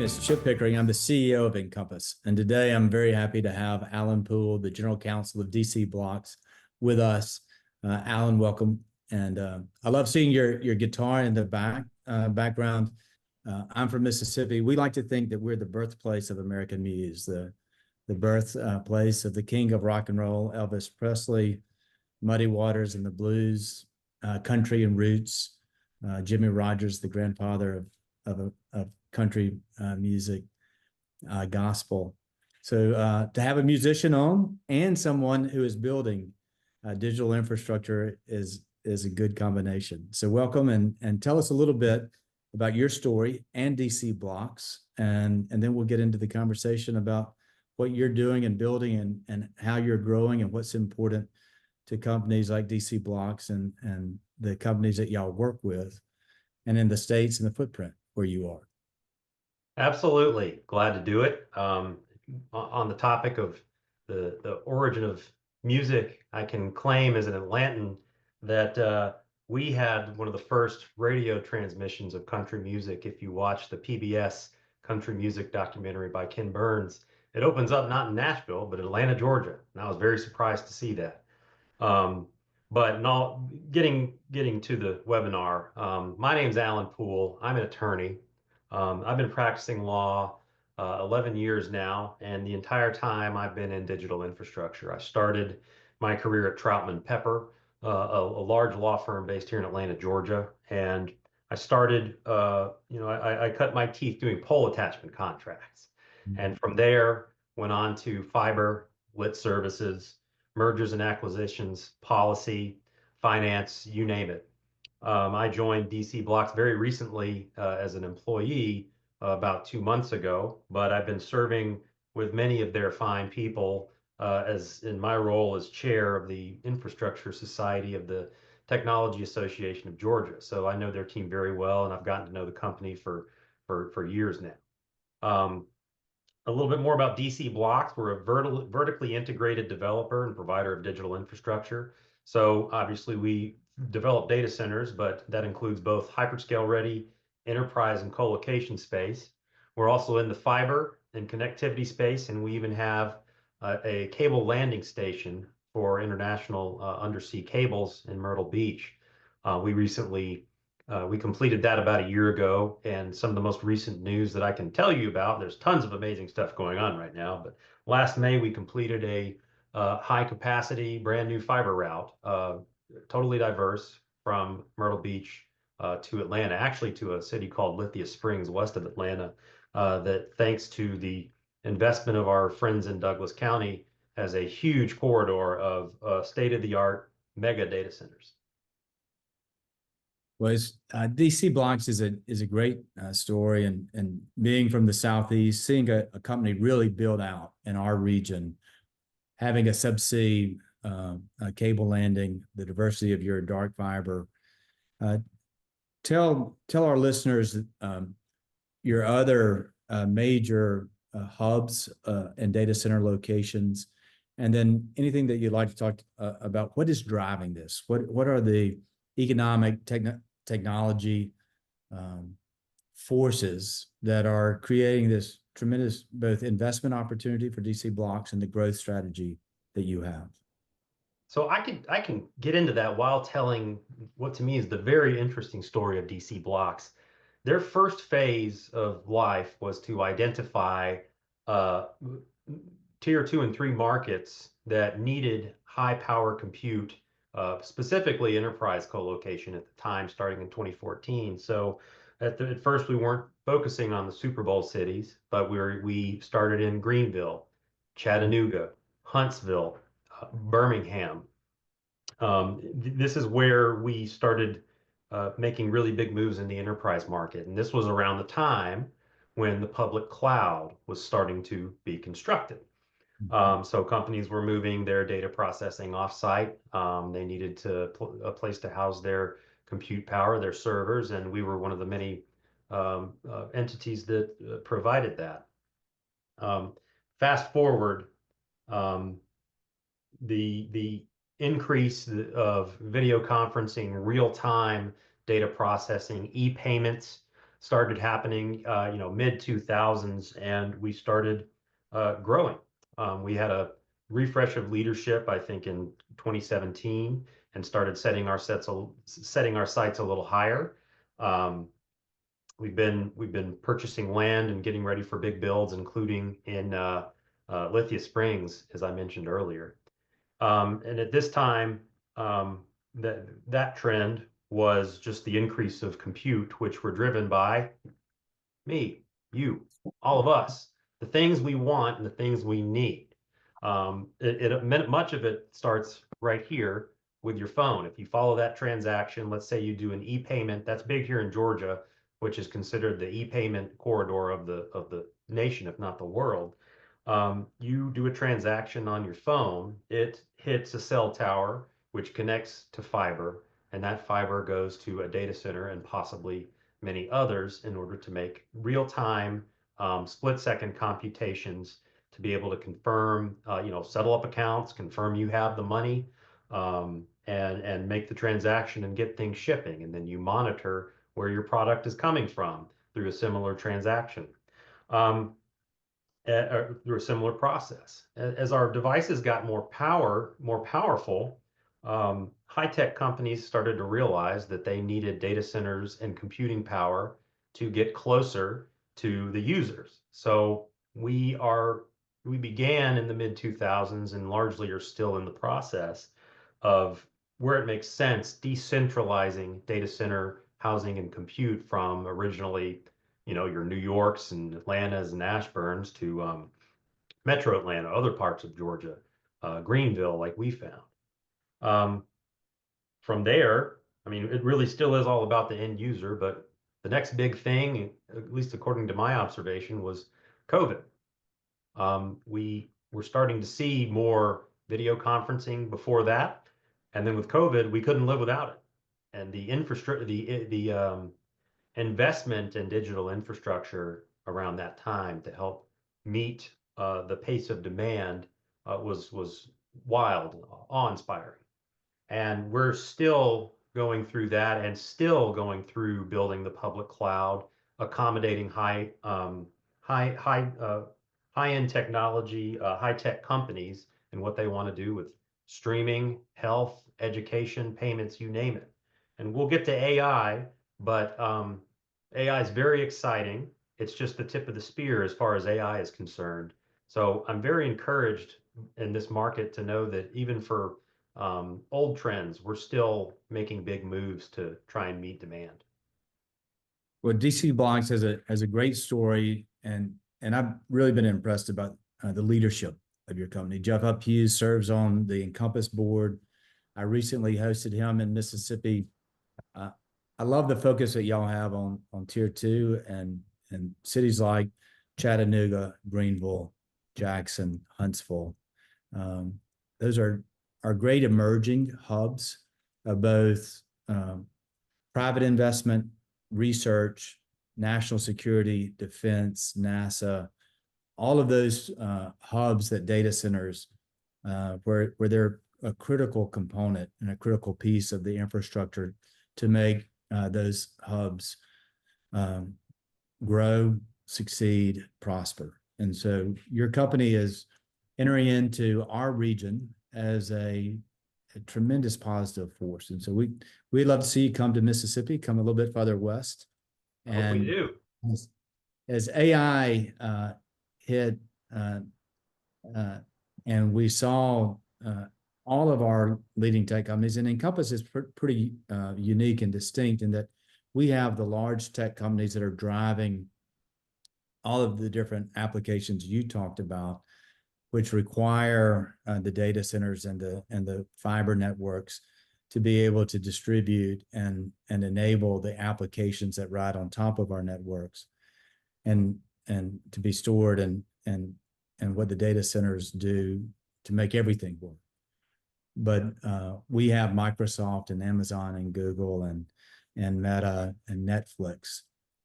is Chip Pickering. I'm the CEO of INCOMPAS. And today I'm very happy to have Alan Poole, the General Counsel of DC BLOX, with us. Alan, welcome. And I love seeing your guitar in the background. I'm from Mississippi. We like to think that we're the birthplace of American muse, the birthplace of the king of rock and roll, Elvis Presley, Muddy Waters and the blues, country and roots, Jimmy Rogers, the grandfather of country music, gospel. So to have a musician on and someone who is building digital infrastructure is a good combination. So welcome and tell us a little bit about your story and DC BLOX, and then we'll get into the conversation about what you're doing and building and how you're growing and what's important to companies like DC BLOX and the companies that y'all work with, and in the States and the footprint where you are. Absolutely. Glad to do it. On the topic of the origin of music, I can claim as an Atlantan that we had one of the first radio transmissions of country music. If you watch the PBS country music documentary by Ken Burns, it opens up not in Nashville, but Atlanta, Georgia. And I was very surprised to see that. But now getting to the webinar, my name's Alan Poole. I'm an attorney. I've been practicing law 11 years now, and the entire time I've been in digital infrastructure. I started my career at Troutman Pepper, a large law firm based here in Atlanta, Georgia, and I started, I cut my teeth doing pole attachment contracts, and from there went on to fiber, lit services, mergers and acquisitions, policy, finance, you name it. I joined DC BLOX very recently as an employee about 2 months ago, but I've been serving with many of their fine people as in my role as chair of the Infrastructure Society of the Technology Association of Georgia. So I know their team very well, and I've gotten to know the company for years now. A little bit more about DC BLOX. We're a vertically integrated developer and provider of digital infrastructure. So obviously we develop data centers, but that includes both hyperscale ready enterprise and co-location space. We're also in the fiber and connectivity space, and we even have a cable landing station for international undersea cables in Myrtle Beach. We completed that about a year ago, and some of the most recent news that I can tell you about, there's tons of amazing stuff going on right now, but last May we completed a high capacity brand new fiber route, totally diverse from Myrtle Beach to Atlanta, actually to a city called Lithia Springs west of Atlanta, that thanks to the investment of our friends in Douglas County has a huge corridor of state-of-the-art mega data centers. Well, DC BLOX is a great story, and being from the Southeast, seeing a company really build out in our region, having a subsea cable landing, the diversity of your dark fiber. Tell our listeners your other major hubs and data center locations, and then anything that you'd like to talk about. What is driving this? What are the economic technology forces that are creating this tremendous both investment opportunity for DC BLOX and the growth strategy that you have? So I can get into that while telling what to me is the very interesting story of DC BLOX. Their first phase of life was to identify tier 2 and 3 markets that needed high power compute, specifically enterprise co-location at the time, starting in 2014. So at first we weren't focusing on the Super Bowl cities, but we started in Greenville, Chattanooga, Huntsville, Birmingham. This is where we started making really big moves in the enterprise market. And this was around the time when the public cloud was starting to be constructed. So companies were moving their data processing offsite. They needed a place to house their compute power, their servers, and we were one of the many entities that provided that. Fast forward, the increase of video conferencing, real-time data processing, e-payments started happening, mid 2000s, and we started growing. We had a refresh of leadership, I think, in 2017, and started setting our sights a little higher. Um, we've been purchasing land and getting ready for big builds, including in Lithia Springs, as I mentioned earlier. And at this time, that trend was just the increase of compute, which were driven by me, you, all of us, the things we want and the things we need. Much of it starts right here with your phone. If you follow that transaction, let's say you do an e-payment, that's big here in Georgia, which is considered the e-payment corridor of the nation, if not the world. You do a transaction on your phone, it hits a cell tower, which connects to fiber, and that fiber goes to a data center and possibly many others in order to make real-time split-second computations to be able to confirm, settle up accounts, confirm you have the money, and make the transaction and get things shipping. And then you monitor where your product is coming from through a similar transaction. Through a similar process. As our devices got more powerful, high-tech companies started to realize that they needed data centers and computing power to get closer to the users. So we began in the mid 2000s and largely are still in the process of, where it makes sense, decentralizing data center housing and compute from originally, your New Yorks and Atlantas and Ashburns to Metro Atlanta, other parts of Georgia, Greenville, like we found. From there, I mean, it really still is all about the end user, but the next big thing, at least according to my observation, was COVID. We were starting to see more video conferencing before that, and then with COVID, we couldn't live without it. And the infrastructure, the investment in digital infrastructure around that time to help meet the pace of demand was wild, awe-inspiring. And we're still going through that and still going through building the public cloud, accommodating high-end technology, high-tech companies and what they want to do with streaming, health, education, payments, you name it. And we'll get to AI, but AI is very exciting. It's just the tip of the spear as far as AI is concerned. So I'm very encouraged in this market to know that even for old trends, we're still making big moves to try and meet demand. Well, DC BLOX has a great story, and I've really been impressed about the leadership of your company. Jeff Hughes serves on the INCOMPAS board. I recently hosted him in Mississippi. I love the focus that y'all have on tier 2 and cities like Chattanooga, Greenville, Jackson, Huntsville. Those are great emerging hubs of both private investment, research, national security, defense, NASA, all of those hubs that data centers, where they're a critical component and a critical piece of the infrastructure to make those hubs grow, succeed, prosper. And so your company is entering into our region as a tremendous positive force. And so we'd love to see you come to Mississippi, come a little bit farther west. And we do. As AI hit, and we saw all of our leading tech companies, and INCOMPAS is pretty unique and distinct in that we have the large tech companies that are driving all of the different applications you talked about, which require the data centers and the fiber networks to be able to distribute and enable the applications that ride on top of our networks, and to be stored and what the data centers do to make everything work. But we have Microsoft and Amazon and Google and Meta and Netflix,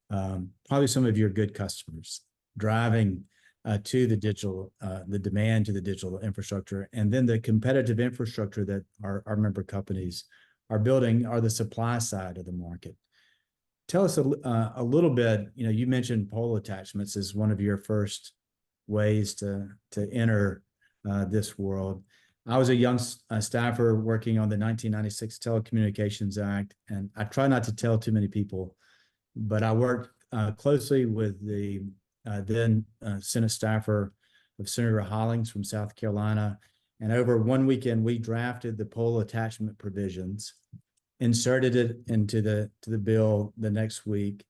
probably some of your good customers, driving to the digital, the demand to the digital infrastructure, and then the competitive infrastructure that our member companies are building are the supply side of the market. tell us a little bit. You know, you mentioned pole attachments as one of your first ways to enter this world. I was a young staffer working on the 1996 Telecommunications Act, and I try not to tell too many people, but I worked closely with the then Senate staffer of Senator Hollings from South Carolina. And over one weekend, we drafted the pole attachment provisions, inserted it into the bill the next week,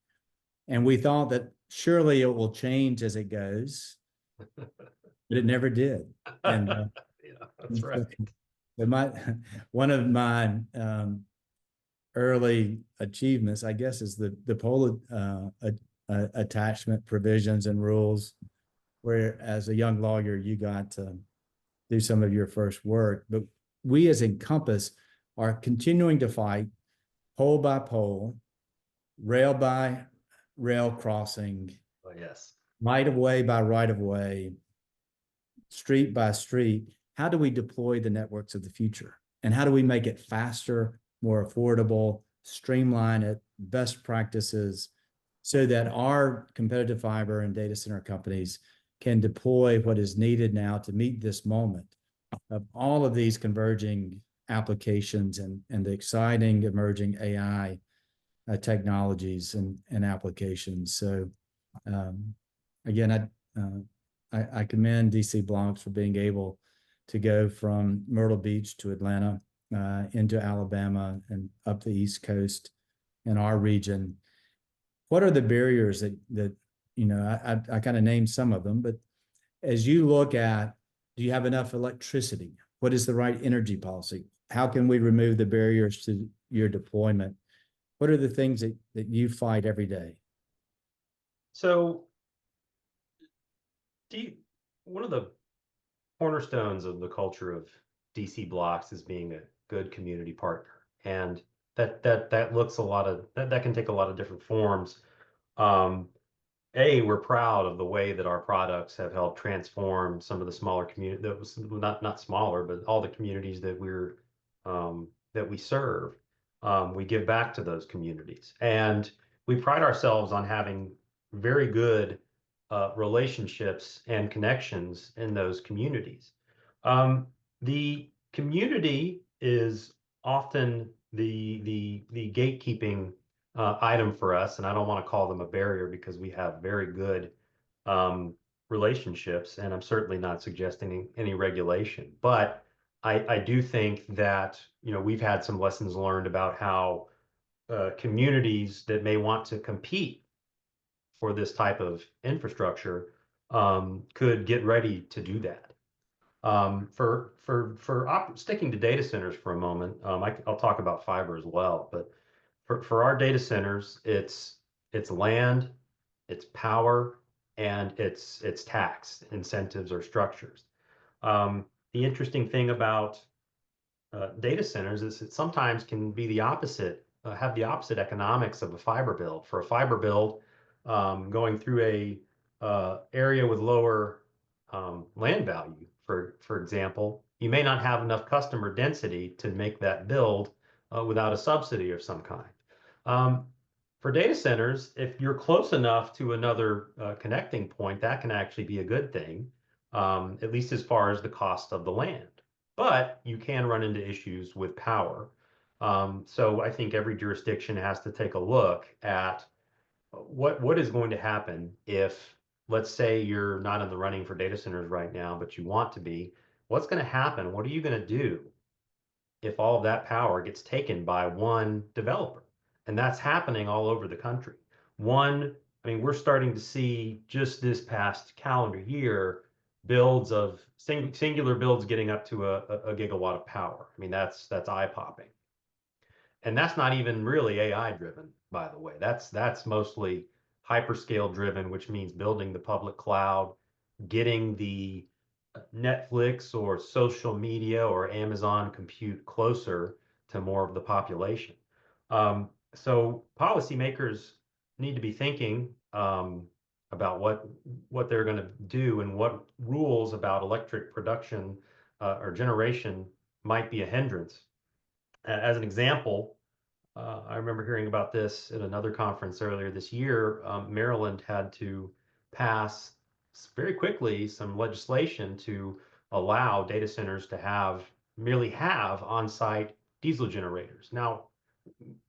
and we thought that surely it will change as it goes, but it never did. And Yeah, that's right. my one of my early achievements, I guess, is the pole attachment provisions and rules, where as a young lawyer you got to do some of your first work. But we as Encompass are continuing to fight pole by pole, rail by rail crossing, Oh, yes. right of way by right of way, street by street. How do we deploy the networks of the future? And how do we make it faster, more affordable, streamline it, best practices, so that our competitive fiber and data center companies can deploy what is needed now to meet this moment of all of these converging applications and the exciting emerging AI technologies and applications. So again, I commend DC BLOX for being able to go from Myrtle Beach to Atlanta, into Alabama and up the East Coast in our region. What are the barriers that you know? I kind of named some of them, but as you look at, do you have enough electricity? What is the right energy policy? How can we remove the barriers to your deployment? What are the things that you fight every day? So one of the cornerstones of the culture of DC BLOX is being a good community partner. And that looks a lot of that can take a lot of different forms. Um, we're proud of the way that our products have helped transform some of the smaller community that was not smaller, but all the communities that we serve. We give back to those communities, and we pride ourselves on having very good relationships and connections in those communities. The community is often the gatekeeping item for us, and I don't want to call them a barrier because we have very good um, relationships, and I'm certainly not suggesting any regulation. But I do think that we've had some lessons learned about how communities that may want to compete for this type of infrastructure could get ready to do that. Sticking to data centers for a moment, I'll talk about fiber as well, but for our data centers, it's land, it's power, and it's tax incentives or structures. The interesting thing about data centers is it sometimes can be the opposite, have the opposite economics of a fiber build. For a fiber build, going through a area with lower land value, for example, you may not have enough customer density to make that build without a subsidy of some kind. For data centers, if you're close enough to another connecting point, that can actually be a good thing, at least as far as the cost of the land. But you can run into issues with power. So I think every jurisdiction has to take a look at what is going to happen if, let's say, you're not in the running for data centers right now, but you want to be. What's going to happen? What are you going to do if all of that power gets taken by one developer? And that's happening all over the country. I mean, we're starting to see just this past calendar year builds of singular builds getting up to a gigawatt of power. I mean, that's eye-popping. And that's not even really AI driven, by the way. That's mostly hyperscale driven, which means building the public cloud, getting the Netflix or social media or Amazon compute closer to more of the population. So policymakers need to be thinking about what they're going to do and what rules about electric production or generation might be a hindrance. As an example, I remember hearing about this at another conference earlier this year. Maryland had to pass very quickly some legislation to allow data centers to merely have on-site diesel generators. Now,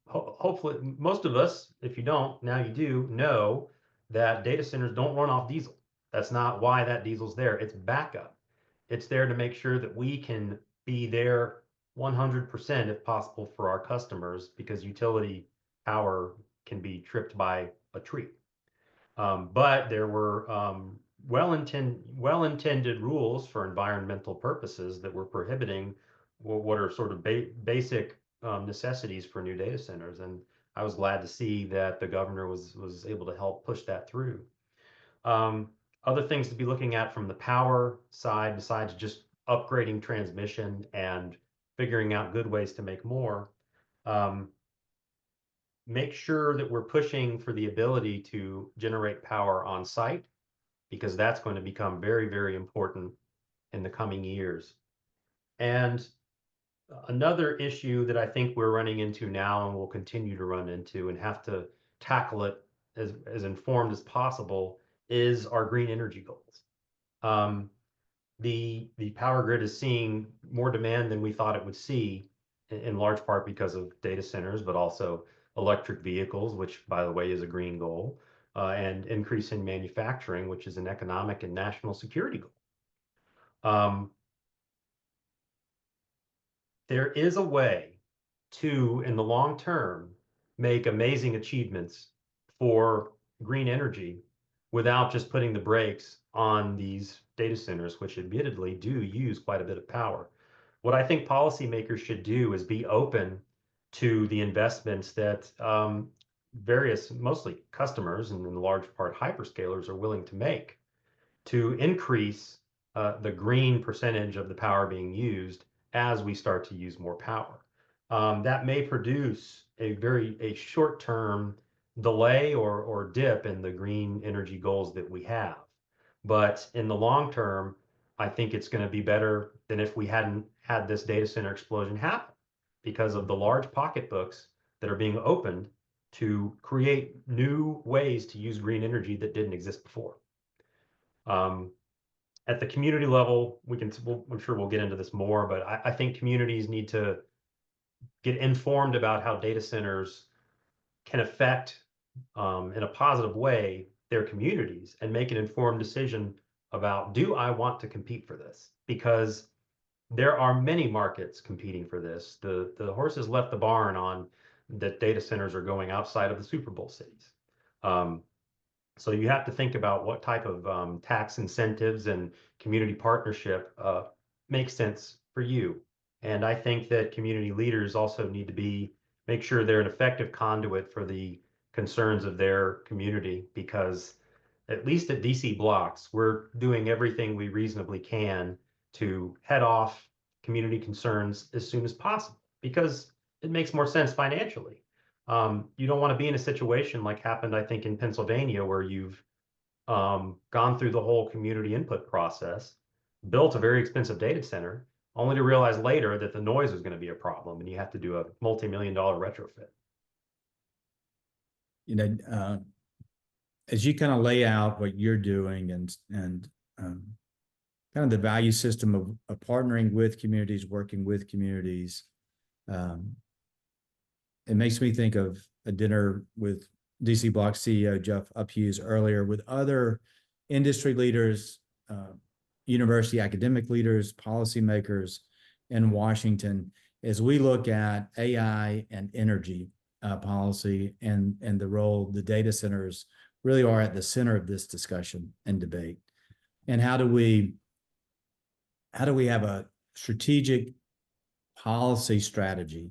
hopefully, most of us, if you don't, now you do know that data centers don't run off diesel. That's not why that diesel's there. It's backup. It's there to make sure that we can be there 100% if possible for our customers, because utility power can be tripped by a tree. But there were well-intended rules for environmental purposes that were prohibiting what are sort of basic necessities for new data centers. And I was glad to see that the governor was able to help push that through. Um, Other things to be looking at from the power side, besides just upgrading transmission and figuring out good ways to make more, um, make sure that we're pushing for the ability to generate power on site, because that's going to become very, very important in the coming years. And another issue that I think we're running into now and will continue to run into and have to tackle it as informed as possible is our green energy goals. Um, the power grid is seeing more demand than we thought it would see, in large part because of data centers, but also electric vehicles, which, by the way, is a green goal, and increase in manufacturing, which is an economic and national security goal. Um, there is a way to, in the long term, make amazing achievements for green energy without just putting the brakes on these data centers, which admittedly do use quite a bit of power. What I think policymakers should do is be open to the investments that various, mostly customers and in large part hyperscalers, are willing to make to increase the green percentage of the power being used as we start to use more power. That may produce a short-term delay or dip in the green energy goals that we have. But in the long term, I think it's going to be better than if we hadn't had this data center explosion happen, because of the large pocketbooks that are being opened to create new ways to use green energy that didn't exist before. At the community level, I'm sure we'll get into this more, but I think communities need to get informed about how data centers can affect, in a positive way, their communities, and make an informed decision about, do I want to compete for this? Because there are many markets competing for this. The horses left the barn on that data centers are going outside of the Super Bowl cities. Um, so you have to think about what type of tax incentives and community partnership makes sense for you. And I think that community leaders also need to make sure they're an effective conduit for the concerns of their community, because at least at DC BLOX, we're doing everything we reasonably can to head off community concerns as soon as possible, because it makes more sense financially. You don't want to be in a situation like happened, I think, in Pennsylvania, where you've gone through the whole community input process, built a very expensive data center, only to realize later that the noise was going to be a problem and you have to do a multi-million-dollar retrofit. You know, as you kind of lay out what you're doing and kind of the value system of partnering with communities, working with communities, it makes me think of a dinner with DC BLOX CEO Jeff Uphughes earlier, with other industry leaders, university academic leaders, policymakers in Washington, as we look at AI and energy policy and the role the data centers really are at the center of this discussion and debate. And how do we have a strategic policy strategy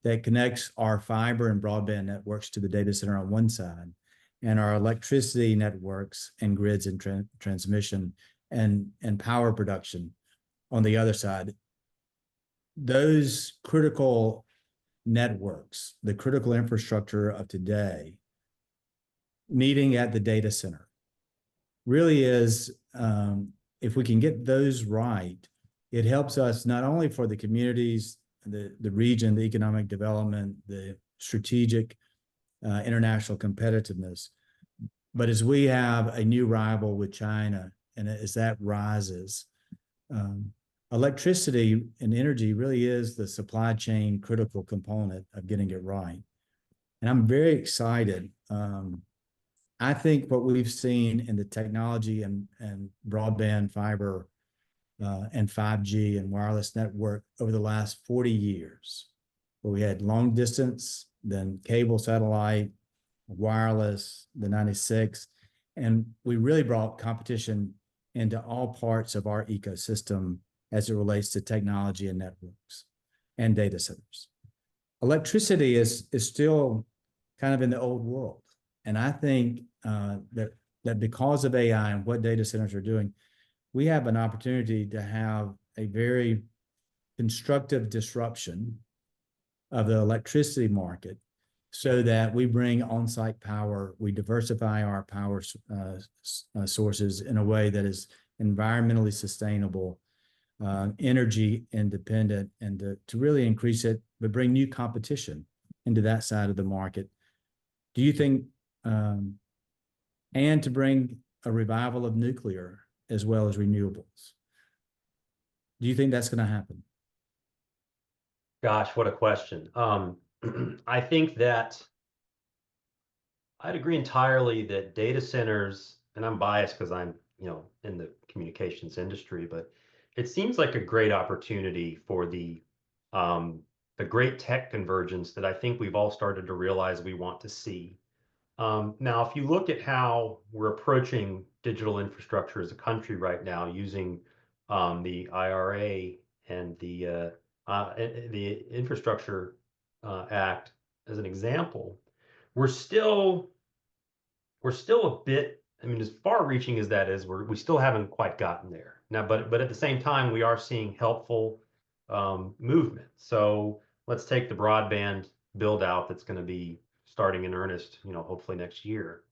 that connects our fiber and broadband networks to the data center on one side, and our electricity networks and grids and transmission and power production on the other side? Those critical networks, the critical infrastructure of today, meeting at the data center, really is, if we can get those right, it helps us not only for the communities, the region, the economic development, the strategic international competitiveness. But as we have a new rival with China, and as that rises, electricity and energy really is the supply chain critical component of getting it right. And I'm very excited. I think what we've seen in the technology and broadband fiber and 5G and wireless network over the last 40 years, where we had long distance, then cable satellite, wireless, the 96, and we really brought competition into all parts of our ecosystem as it relates to technology and networks and data centers. Electricity is still kind of in the old world. And I think that because of AI and what data centers are doing, we have an opportunity to have a very constructive disruption of the electricity market so that we bring on-site power, we diversify our power sources in a way that is environmentally sustainable, energy independent, and to really increase it, but bring new competition into that side of the market. Do you think, and to bring a revival of nuclear as well as renewables? Do you think that's going to happen? Gosh, what a question. I think that I'd agree entirely that data centers, and I'm biased because I'm, in the communications industry, but it seems like a great opportunity for the great tech convergence that I think we've all started to realize we want to see. Now, if you look at how we're approaching digital infrastructure as a country right now, using the IRA and the Infrastructure Act as an example, we're still a bit. I mean, as far-reaching as that is, we still haven't quite gotten there now. But at the same time, we are seeing helpful movement. So let's take the broadband build out that's going to be starting in earnest, hopefully next year.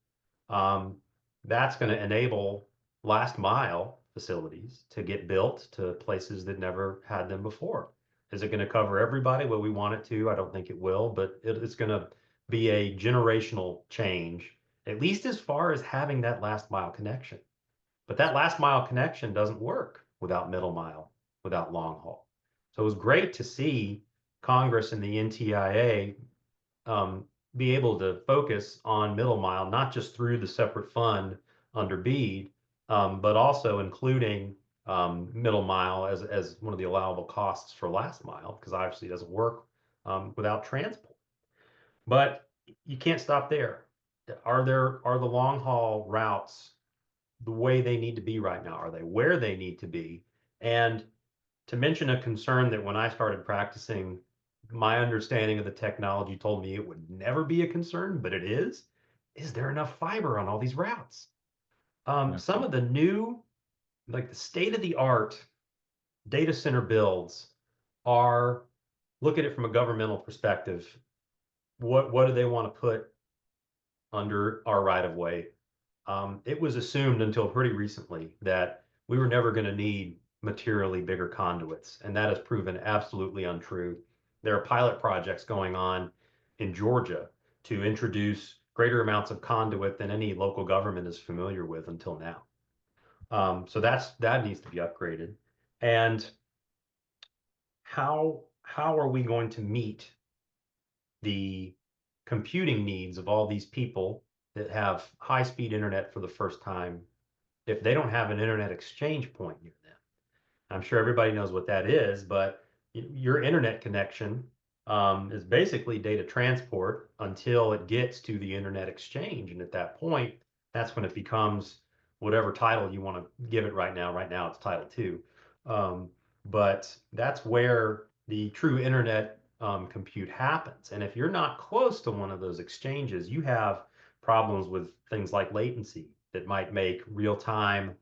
That's going to enable last mile facilities to get built to places that never had them before. Is it going to cover everybody? Well, we want it to. I don't think it will, but it's going to be a generational change, at least as far as having that last mile connection. But that last mile connection doesn't work without middle mile, without long haul. So it was great to see Congress and the NTIA be able to focus on middle mile, not just through the separate fund under BEAD, but also including middle mile as one of the allowable costs for last mile, because obviously it doesn't work without transport. But you can't stop there. Are the long haul routes the way they need to be right now? Are they where they need to be? And to mention a concern that when I started practicing, my understanding of the technology told me it would never be a concern, but it is there enough fiber on all these routes? Some of the new, like the state-of-the-art data center builds are, look at it from a governmental perspective. What do they want to put under our right-of-way? It was assumed until pretty recently that we were never going to need materially bigger conduits, and that has proven absolutely untrue. There are pilot projects going on in Georgia to introduce greater amounts of conduit than any local government is familiar with until now. So that needs to be upgraded. And how are we going to meet the computing needs of all these people that have high-speed internet for the first time if they don't have an internet exchange point near them? I'm sure everybody knows what that is, but your internet connection is basically data transport until it gets to the internet exchange. And at that point, that's when it becomes whatever title you want to give it right now. Right now, it's Title II. But that's where the true internet compute happens. And if you're not close to one of those exchanges, you have problems with things like latency that might make real-time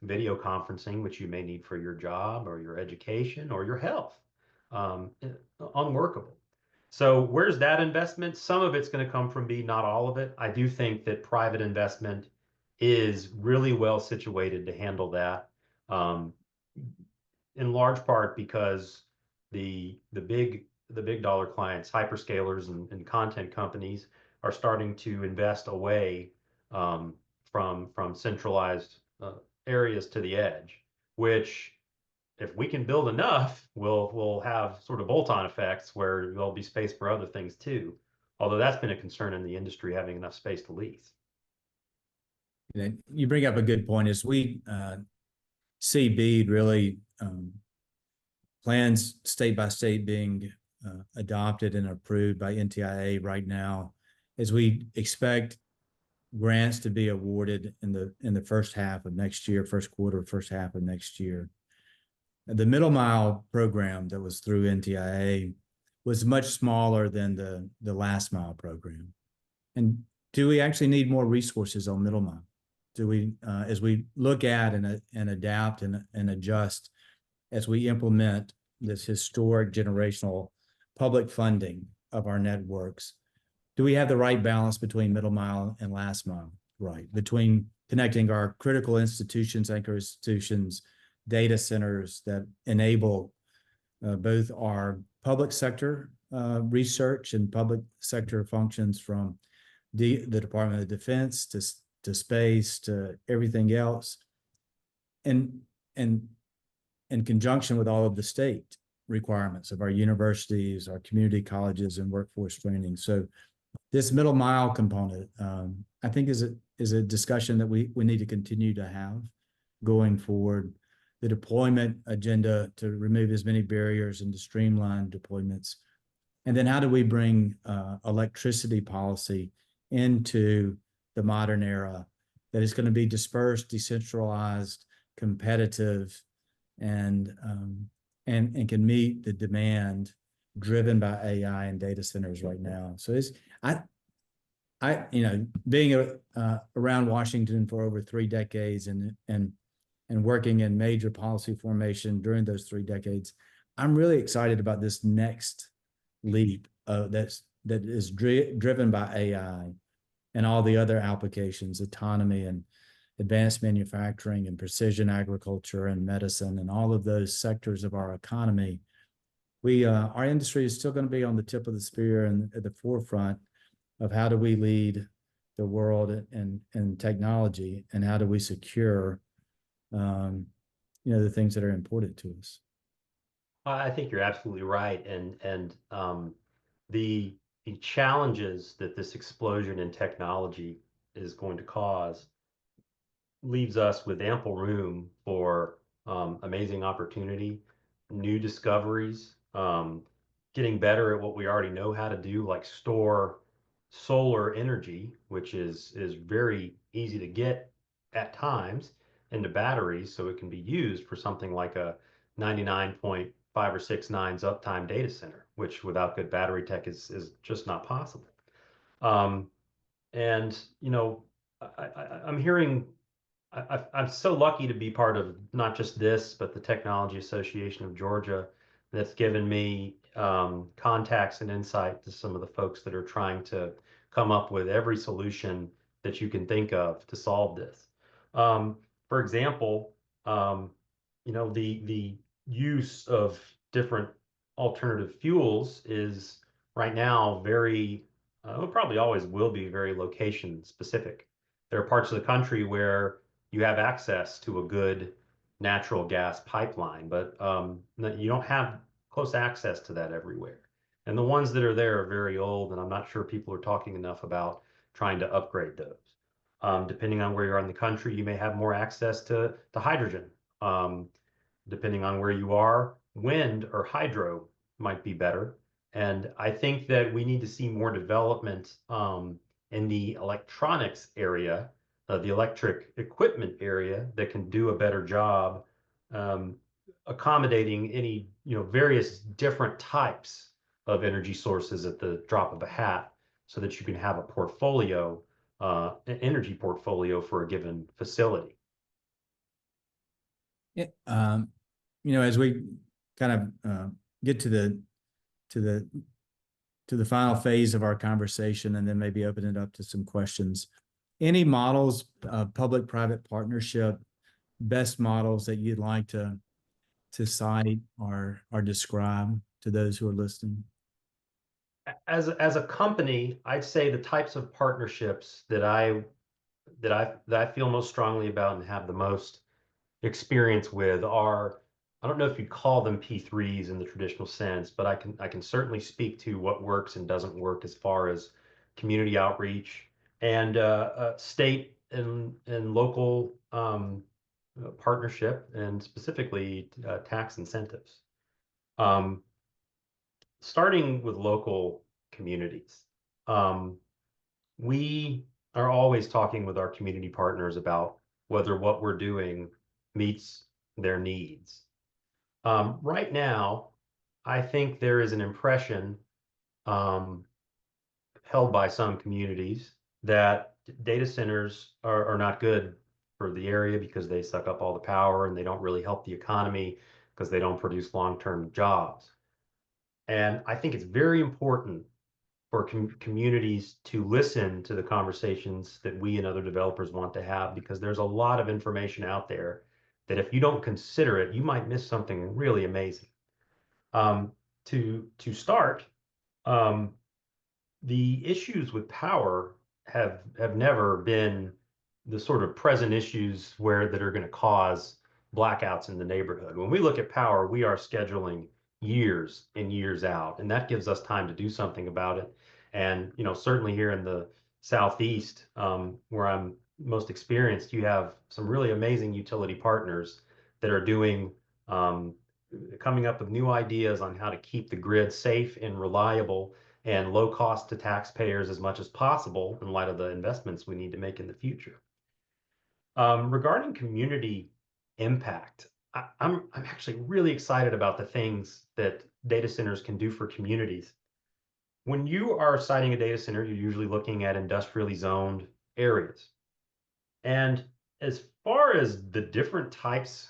video conferencing, which you may need for your job or your education or your health, unworkable. So where's that investment? Some of it's going to come from BEAD, not all of it. I do think that private investment is really well situated to handle that, in large part because the big the big dollar clients, hyperscalers and content companies are starting to invest away from centralized areas to the edge, which if we can build enough, we'll have sort of bolt-on effects where there'll be space for other things too. Although that's been a concern in the industry, having enough space to lease. You bring up a good point. As we see BEAD really plans state by state being adopted and approved by NTIA right now, as we expect grants to be awarded in the first half of next year, first quarter, first half of next year. The middle mile program that was through NTIA was much smaller than the last mile program. And do we actually need more resources on middle mile? Do we, as we look at and adapt and adjust as we implement this historic generational public funding of our networks, do we have the right balance between middle mile and last mile? Right, between connecting our critical institutions, anchor institutions, data centers that enable both our public sector research and public sector functions, from the Department of Defense to space to everything else, and in conjunction with all of the state requirements of our universities, our community colleges, and workforce training. So this middle mile component, I think, is a discussion that we need to continue to have going forward. The deployment agenda to remove as many barriers and to streamline deployments. And then how do we bring electricity policy into the modern era that is going to be dispersed, decentralized, competitive, and can meet the demand driven by AI and data centers right now. So I being around Washington for over 3 decades and working in major policy formation during those 3 decades, I'm really excited about this next leap that is driven by AI and all the other applications, autonomy and advanced manufacturing and precision agriculture and medicine and all of those sectors of our economy. Our industry is still going to be on the tip of the spear and at the forefront of how do we lead the world in technology, and how do we secure the things that are important to us. I think you're absolutely right, and the challenges that this explosion in technology is going to cause leaves us with ample room for amazing opportunity, new discoveries, getting better at what we already know how to do, like store solar energy, which is very easy to get at times, into batteries so it can be used for something like a 99.5 or 6 nines uptime data center, which without good battery tech is just not possible. And I'm hearing, I'm so lucky to be part of not just this, but the Technology Association of Georgia, that's given me contacts and insight to some of the folks that are trying to come up with every solution that you can think of to solve this. For example, the use of different alternative fuels is right now very, it probably always will be very location specific. There are parts of the country where you have access to a good natural gas pipeline, but you don't have close access to that everywhere. And the ones that are there are very old, and I'm not sure people are talking enough about trying to upgrade those. Depending on where you are in the country, you may have more access to hydrogen. Depending on where you are, wind or hydro might be better. And I think that we need to see more development in the electronics area, the electric equipment area, that can do a better job accommodating any various different types of energy sources at the drop of a hat, so that you can have a portfolio, an energy portfolio for a given facility. Yeah, as we kind of get to the final phase of our conversation, and then maybe open it up to some questions, any models of public-private partnership, best models that you'd like to cite or describe to those who are listening? as a company, I'd say the types of partnerships that I feel most strongly about and have the most experience with are, I don't know if you'd call them P3s in the traditional sense, but I can certainly speak to what works and doesn't work as far as community outreach and state and local partnership, and specifically tax incentives. Um, Starting with local communities, um, we are always talking with our community partners about whether what we're doing meets their needs. Right now, I think there is an impression um, held by some communities that data centers are not good for the area because they suck up all the power and they don't really help the economy because they don't produce long-term jobs. And I think it's very important for communities to listen to the conversations that we and other developers want to have, because there's a lot of information out there that if you don't consider it, you might miss something really amazing. Um, to start, um, the issues with power have never been the sort of present issues where that are going to cause blackouts in the neighborhood. When we look at power, we are scheduling years and years out, and that gives us time to do something about it. And certainly here in the southeast, where I'm most experienced, you have some really amazing utility partners that are doing coming up with new ideas on how to keep the grid safe and reliable and low cost to taxpayers as much as possible in light of the investments we need to make in the future. Regarding community impact, I'm actually really excited about the things that data centers can do for communities. When you are siting a data center, you're usually looking at industrially zoned areas. And as far as the different types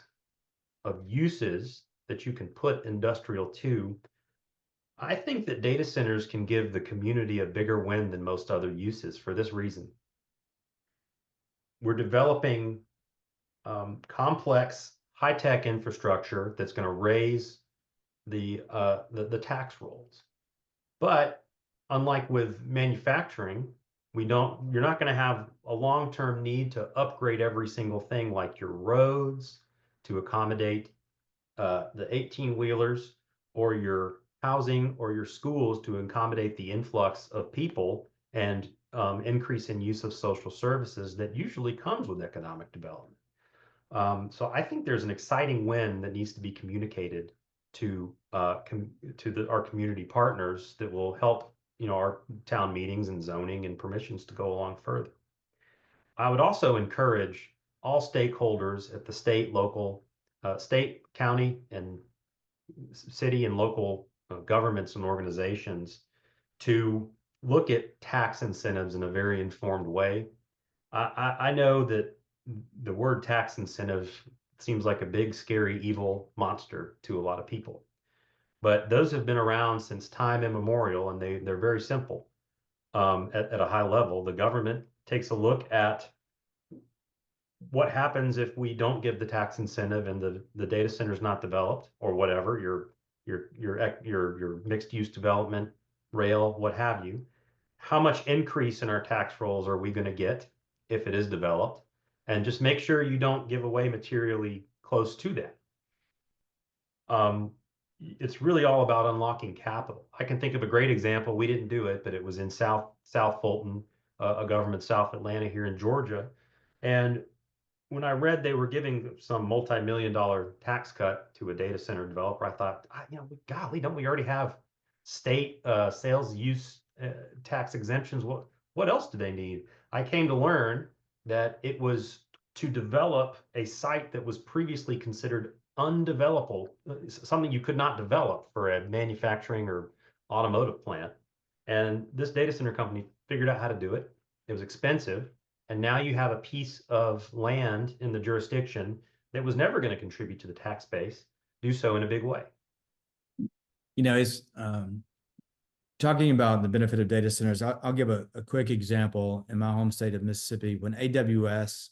of uses that you can put industrial to, I think that data centers can give the community a bigger win than most other uses for this reason. We're developing complex, high-tech infrastructure that's going to raise the tax rolls. But unlike with manufacturing, you're not going to have a long-term need to upgrade every single thing like your roads to accommodate the 18-wheelers, or your housing or your schools to accommodate the influx of people and increase in use of social services that usually comes with economic development. So I think there's an exciting win that needs to be communicated to our community partners that will help our town meetings and zoning and permissions to go along further. I would also encourage all stakeholders at the state, county, and city and local governments and organizations to look at tax incentives in a very informed way. I know that the word tax incentive seems like a big, scary, evil monster to a lot of people, but those have been around since time immemorial, and they're very simple. At a high level, the government takes a look at what happens if we don't give the tax incentive and the data center is not developed, or whatever your mixed use development, rail, what have you. How much increase in our tax rolls are we going to get if it is developed? And just make sure you don't give away materially close to that. It's really all about unlocking capital. I can think of a great example. We didn't do it, but it was in South Fulton, a government South Atlanta here in Georgia. And when I read they were giving some multi-million-dollar tax cut to a data center developer, I thought, golly, don't we already have state sales use tax exemptions? What else do they need? I came to learn that it was to develop a site that was previously considered undevelopable, something you could not develop for a manufacturing or automotive plant. And this data center company figured out how to do it. It was expensive. And now you have a piece of land in the jurisdiction that was never going to contribute to the tax base, do so in a big way. It's talking about the benefit of data centers. I'll give a quick example. In my home state of Mississippi, when AWS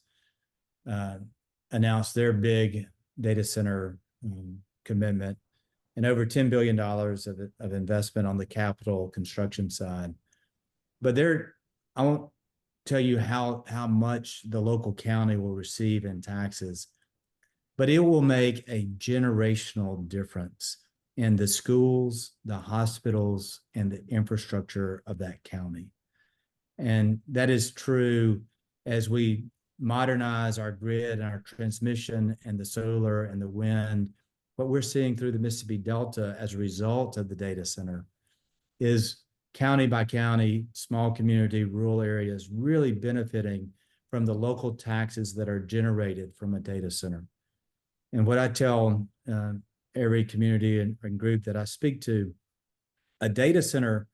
announced their big data center commitment, and over $10 billion of investment on the capital construction side. But I won't tell you how much the local county will receive in taxes, but it will make a generational difference in the schools, the hospitals, and the infrastructure of that county. And that is true as we modernize our grid and our transmission and the solar and the wind. What we're seeing through the Mississippi Delta as a result of the data center is county by county, small community, rural areas really benefiting from the local taxes that are generated from a data center. And what I tell every community and group that I speak to, a data center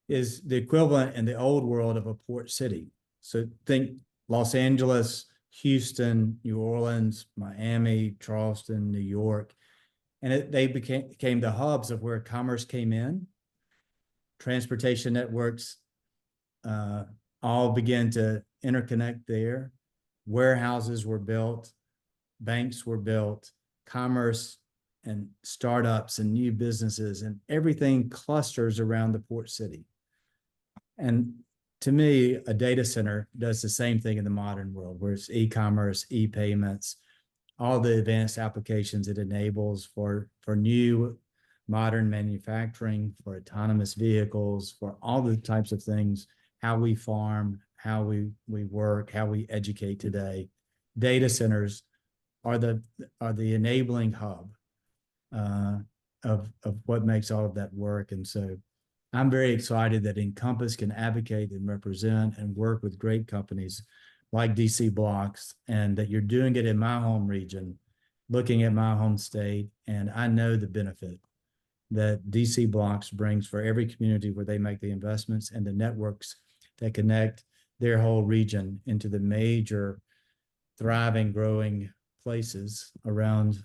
is the equivalent in the old world of a port city. So think Los Angeles, Houston, New Orleans, Miami, Charleston, New York. And they became the hubs of where commerce came in. Transportation networks all began to interconnect there. Warehouses were built, banks were built, commerce and startups and new businesses, and everything clusters around the port city. And to me, a data center does the same thing in the modern world, where it's e-commerce, e-payments, all the advanced applications it enables for new modern manufacturing, for autonomous vehicles, for all the types of things, how we farm, how we work, how we educate today. Data centers are the enabling hub of what makes all of that work. And so I'm very excited that Encompass can advocate and represent and work with great companies like DC BLOX, and that you're doing it in my home region, looking at my home state. And I know the benefit that DC BLOX brings for every community where they make the investments and the networks that connect their whole region into the major thriving, growing places around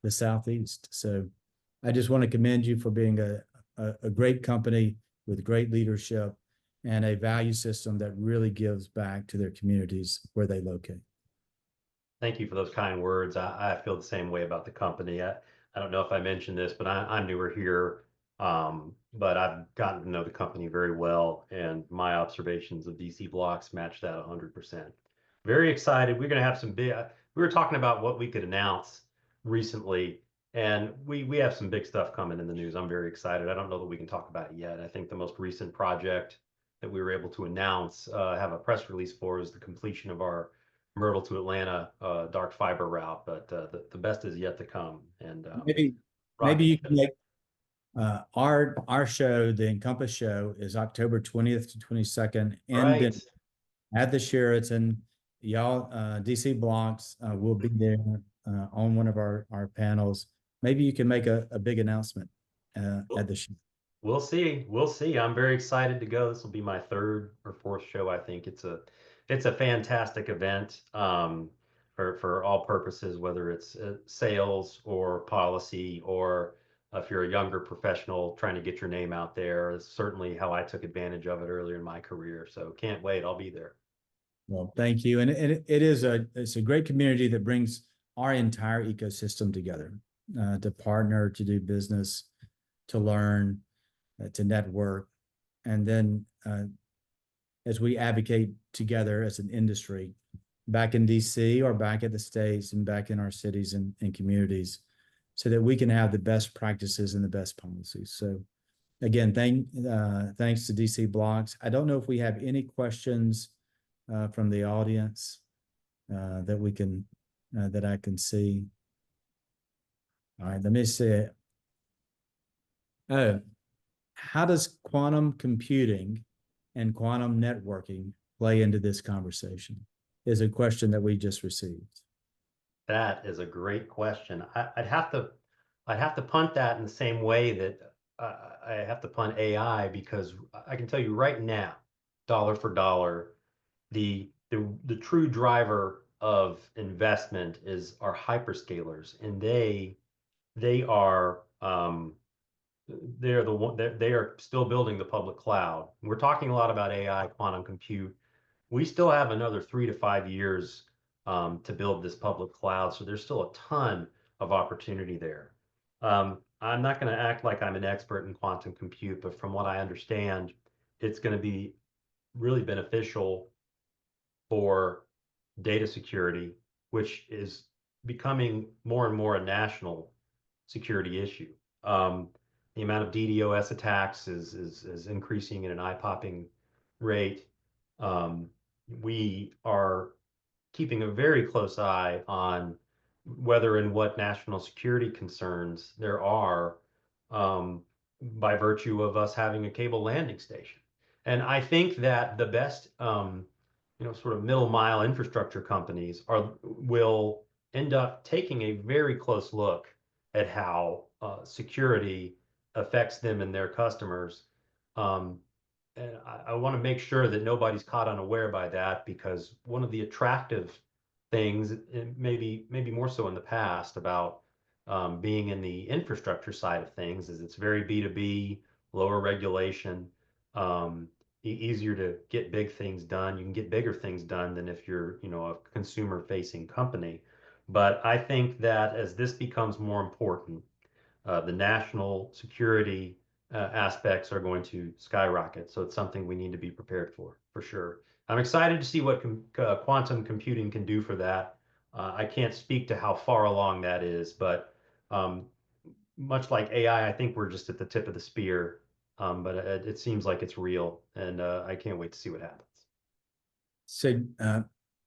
the Southeast. So I just want to commend you for being a great company with great leadership and a value system that really gives back to their communities where they locate. Thank you for those kind words. I feel the same way about the company. I don't know if I mentioned this, but I'm newer here, but I've gotten to know the company very well, and my observations of DC BLOX match that 100%. Very excited. We're going to have some big, we were talking about what we could announce recently, and we have some big stuff coming in the news. I'm very excited. I don't know that we can talk about it yet. I think the most recent project that we were able to announce, have a press release for, is the completion of our Myrtle to Atlanta dark fiber route, but the best is yet to come. And maybe you can make our show, the Encompass show, is October 20th to 22nd in at the Sheraton. Y'all, DC BLOX will be there on one of our panels. Maybe you can make a big announcement at the show. We'll see. We'll see. I'm very excited to go. This will be my third or fourth show. I think it's a fantastic event for all purposes, whether it's sales or policy, or if you're a younger professional trying to get your name out there. It's certainly how I took advantage of it earlier in my career. So can't wait. I'll be there. Well, thank you. And it's a great community that brings our entire ecosystem together to partner, to do business, to learn, to network. And then as we advocate together as an industry, back in DC or back at the States and back in our cities and communities, so that we can have the best practices and the best policies. So again, thanks to DC BLOX. I don't know if we have any questions from the audience that I can see. All right, let me see it. Oh, how does quantum computing and quantum networking play into this conversation? Is a question that we just received. That is a great question. I'd have to punt that in the same way that I have to punt AI, because I can tell you right now, dollar for dollar, the true driver of investment is our hyperscalers, and they are they are still building the public cloud. We're talking a lot about AI, quantum compute. We still have another 3 to 5 years to build this public cloud, so there's still a ton of opportunity there. I'm not going to act like I'm an expert in quantum compute, but from what I understand, it's going to be really beneficial for data security, which is becoming more and more a national security issue. Um, the amount of DDoS attacks is increasing at an eye-popping rate. Um, we are keeping a very close eye on whether and what national security concerns there are by virtue of us having a cable landing station. And I think that the best, sort of middle mile infrastructure companies will end up taking a very close look at how security affects them and their customers. Um, and I want to make sure that nobody's caught unaware by that, because one of the attractive things, and maybe more so in the past, about being in the infrastructure side of things is it's very B2B, lower regulation, easier to get big things done. You can get bigger things done than if you're, a consumer-facing company. But I think that as this becomes more important, the national security aspects are going to skyrocket. So it's something we need to be prepared for sure. I'm excited to see what quantum computing can do for that. I can't speak to how far along that is, but um, much like AI, I think we're just at the tip of the spear. But it seems like it's real, and I can't wait to see what happens. So,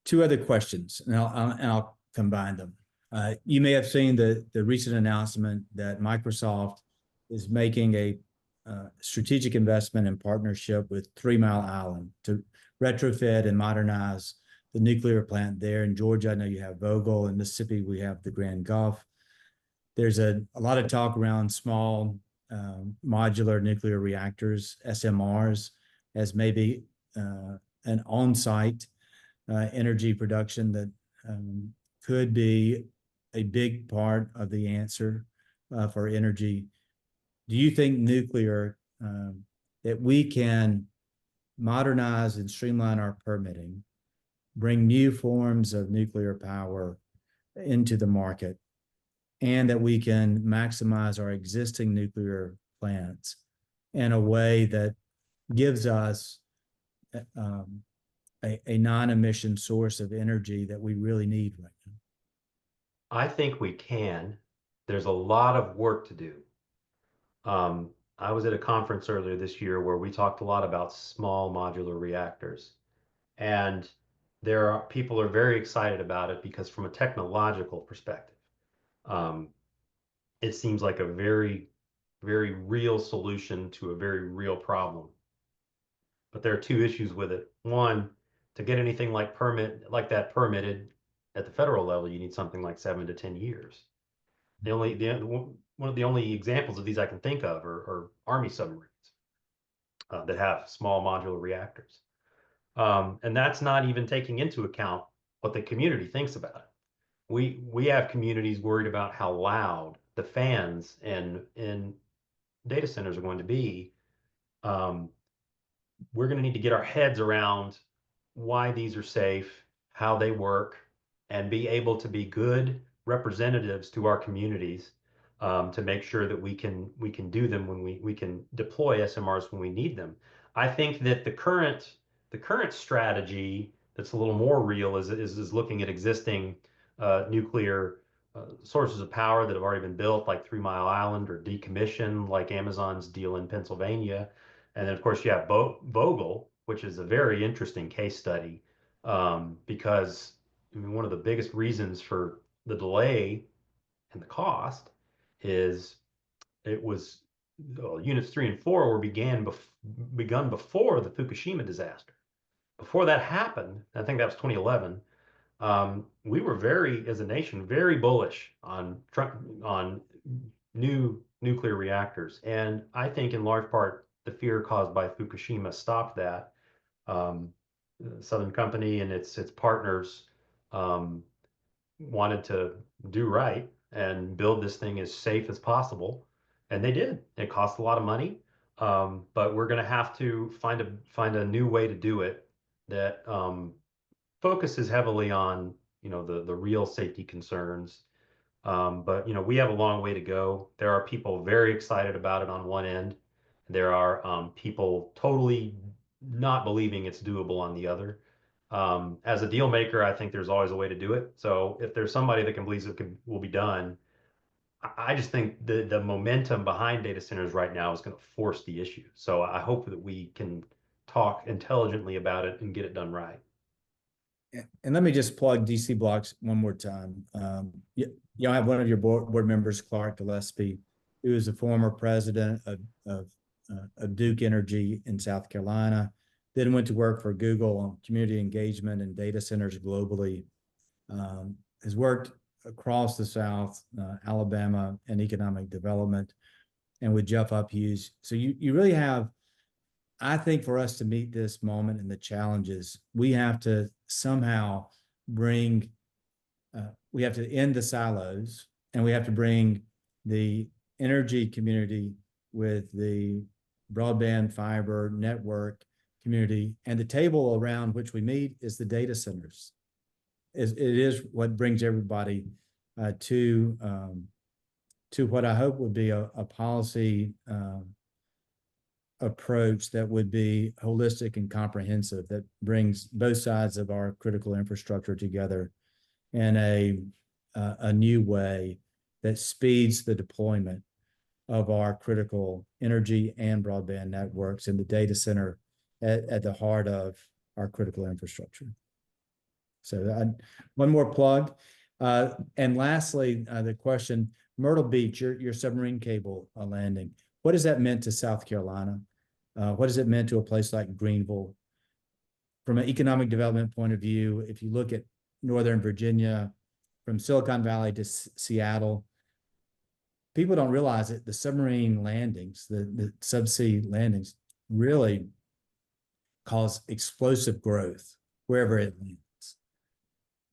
two other questions, and I'll combine them. You may have seen the recent announcement that Microsoft is making a strategic investment and partnership with 3 Mile Island to retrofit and modernize the nuclear plant there. In Georgia, I know you have Vogtle. In Mississippi, we have the Grand Gulf. There's a lot of talk around small modular nuclear reactors, SMRs, as maybe an on-site energy production that could be a big part of the answer for energy. Do you think nuclear, that we can modernize and streamline our permitting, bring new forms of nuclear power into the market, and that we can maximize our existing nuclear plants in a way that gives us a non-emission source of energy that we really need right now? I think we can. There's a lot of work to do. I was at a conference earlier this year where we talked a lot about small modular reactors, and people are very excited about it because from a technological perspective, um, it seems like a very, very real solution to a very real problem. But there are two issues with it. One, to get anything like that permitted at the federal level, you need something like 7 to 10 years. One of the only examples of these I can think of are Army submarines that have small modular reactors. And that's not even taking into account what the community thinks about it. We have communities worried about how loud the fans in data centers are going to be. Um, we're going to need to get our heads around why these are safe, how they work, and be able to be good representatives to our communities, to make sure that we can do them when we can deploy SMRs when we need them. I think that the current strategy that's a little more real is looking at existing nuclear sources of power that have already been built, like 3 Mile Island, or decommissioned, like Amazon's deal in Pennsylvania. And then, of course, you have Vogtle, which is a very interesting case study, because I mean, one of the biggest reasons for the delay and the cost is it was units 3 and 4 were begun before the Fukushima disaster. Before that happened, I think that was 2011. We were as a nation, very bullish on new nuclear reactors, and I think in large part the fear caused by Fukushima stopped that. Um, Southern Company and its partners um, wanted to do right and build this thing as safe as possible, and they did. It cost a lot of money, but we're going to have to find a new way to do it that focuses heavily on the real safety concerns, But we have a long way to go. There are people very excited about it on one end. There are people totally not believing it's doable on the other. As a deal maker, I think there's always a way to do it. So if there's somebody that can believe will be done, I just think the momentum behind data centers right now is going to force the issue. So I hope that we can talk intelligently about it and get it done right. And let me just plug DC BLOX one more time. You have one of your board members, Clark Gillespie, who is a former president of Duke Energy in South Carolina, then went to work for Google on community engagement and data centers globally, has worked across the South, Alabama, and economic development, and with Jeff Uphughes. So you really have, I think, for us to meet this moment and the challenges, we have to somehow we have to end the silos, and we have to bring the energy community with the broadband fiber network community, and the table around which we meet is the data centers. It is what brings everybody to what I hope would be a policy approach that would be holistic and comprehensive, that brings both sides of our critical infrastructure together in a new way that speeds the deployment of our critical energy and broadband networks in the data center at the heart of our critical infrastructure. So one more plug. And lastly, the question, Myrtle Beach, your submarine cable landing, what has that meant to South Carolina? What has it meant to a place like Greenville? From an economic development point of view, if you look at Northern Virginia, from Silicon Valley to Seattle, people don't realize it. The submarine landings, the subsea landings, really cause explosive growth wherever it lands.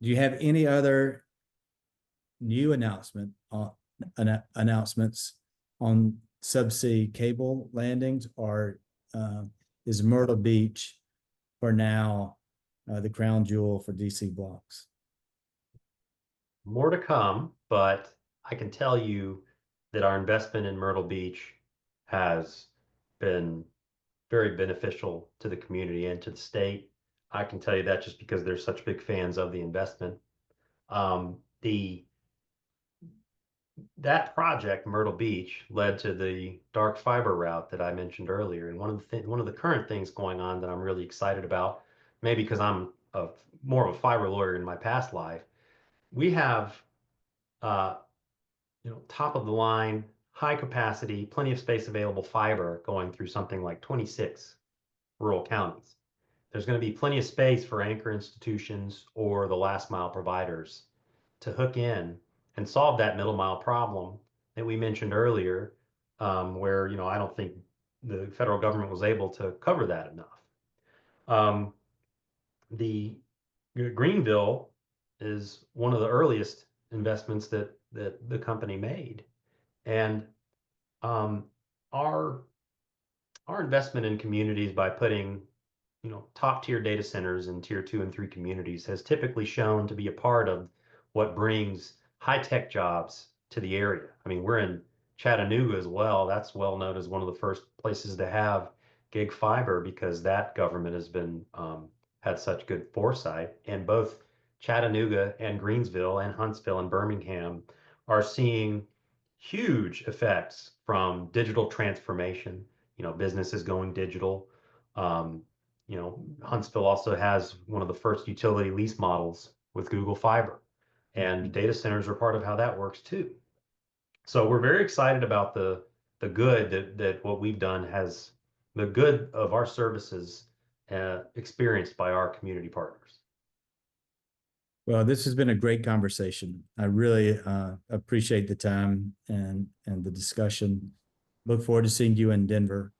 Do you have any other new announcements on subsea cable landings, or is Myrtle Beach for now the crown jewel for DC BLOX? More to come, but I can tell you that our investment in Myrtle Beach has been very beneficial to the community and to the state. I can tell you that just because they're such big fans of the investment. That project, Myrtle Beach, led to the dark fiber route that I mentioned earlier. And one of the current things going on that I'm really excited about, maybe because I'm more of a fiber lawyer in my past life, we have top of the line, high capacity, plenty of space available fiber going through something like 26 rural counties. There's going to be plenty of space for anchor institutions or the last mile providers to hook in and solve that middle mile problem that we mentioned earlier, where I don't think the federal government was able to cover that enough. The Greenville is one of the earliest investments that the company made, and our investment in communities by putting top tier data centers in tier 2 and 3 communities has typically shown to be a part of what brings high tech jobs to the area. I mean, we're in Chattanooga as well. That's well known as one of the first places to have gig fiber because that government has been had such good foresight. And both Chattanooga and Greensville and Huntsville and Birmingham are seeing huge effects from digital transformation. Businesses going digital. Huntsville also has one of the first utility lease models with Google Fiber, and data centers are part of how that works too. So we're very excited about the good that what we've done has the good of our services experienced by our community partners. Well, this has been a great conversation. I really appreciate the time and the discussion. Look forward to seeing you in Denver,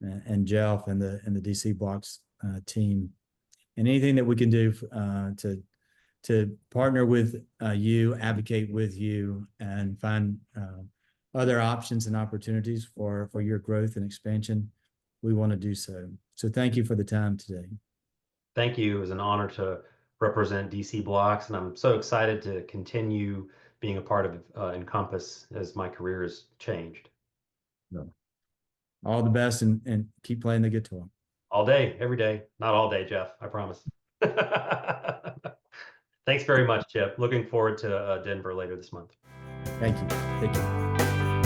and Jeff and the DC BLOX team, and anything that we can do to partner with you, advocate with you, and find other options and opportunities for your growth and expansion. We want to do so. So thank you for the time today. Thank you. It was an honor to represent DC BLOX, and I'm so excited to continue being a part of INCOMPAS as my career has changed. So, all the best and keep playing the guitar. All day, every day. Not all day, Jeff, I promise. Thanks very much, Chip. Looking forward to Denver later this month. Thank you. Take care.